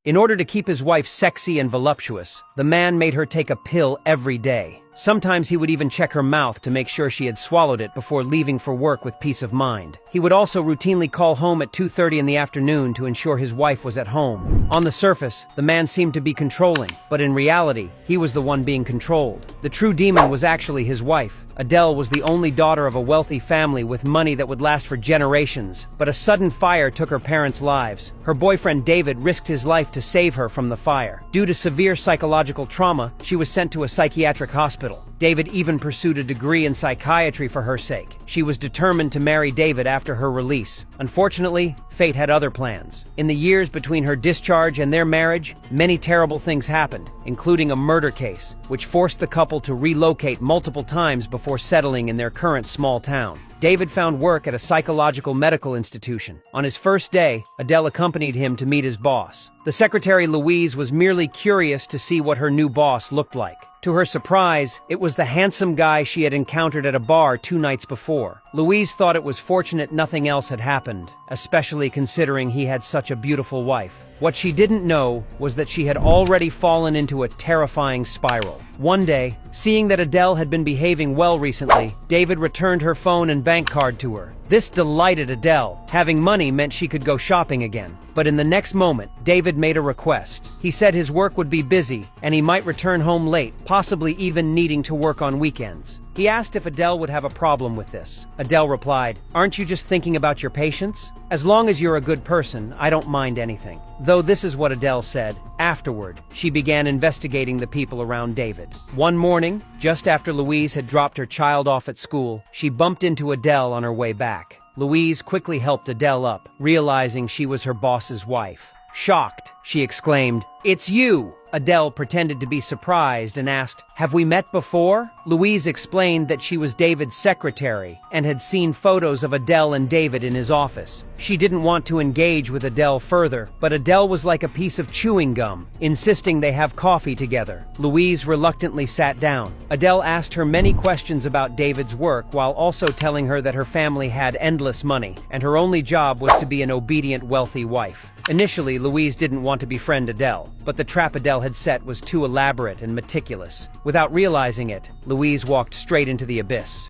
In order to keep his wife sexy and voluptuous, the man made her take a pill every day. Sometimes he would even check her mouth to make sure she had swallowed it before leaving for work with peace of mind. He would also routinely call home at 2:30 in the afternoon to ensure his wife was at home. On the surface, the man seemed to be controlling, but in reality, he was the one being controlled. The true demon was actually his wife. Adele was the only daughter of a wealthy family with money that would last for generations, but a sudden fire took her parents' lives. Her boyfriend David risked his life to save her from the fire. Due to severe psychological trauma, she was sent to a psychiatric hospital. David even pursued a degree in psychiatry for her sake. She was determined to marry David after her release. Unfortunately, fate had other plans. In the years between her discharge and their marriage, many terrible things happened, including a murder case, which forced the couple to relocate multiple times before settling in their current small town. David found work at a psychological medical institution. On his first day, Adele accompanied him to meet his boss. The secretary Louise was merely curious to see what her new boss looked like. To her surprise, it was the handsome guy she had encountered at a bar 2 nights before. Louise thought it was fortunate nothing else had happened, especially considering he had such a beautiful wife. What she didn't know was that she had already fallen into a terrifying spiral. One day, seeing that Adele had been behaving well recently, David returned her phone and bank card to her. This delighted Adele. Having money meant she could go shopping again. But in the next moment, David made a request. He said his work would be busy, and he might return home late, possibly even needing to work on weekends. He asked if Adele would have a problem with this. Adele replied, "Aren't you just thinking about your patients? As long as you're a good person, I don't mind anything." Though this is what Adele said. Afterward, she began investigating the people around David. One morning, just after Louise had dropped her child off at school, she bumped into Adele on her way back. Louise quickly helped Adele up, realizing she was her boss's wife. Shocked, she exclaimed, "It's you!" Adele pretended to be surprised and asked, "Have we met before?" Louise explained that she was David's secretary and had seen photos of Adele and David in his office. She didn't want to engage with Adele further, but Adele was like a piece of chewing gum, insisting they have coffee together. Louise reluctantly sat down. Adele asked her many questions about David's work while also telling her that her family had endless money, and her only job was to be an obedient, wealthy wife. Initially, Louise didn't want to befriend Adele, but the trap Adele had set was too elaborate and meticulous. Without realizing it, Louise walked straight into the abyss.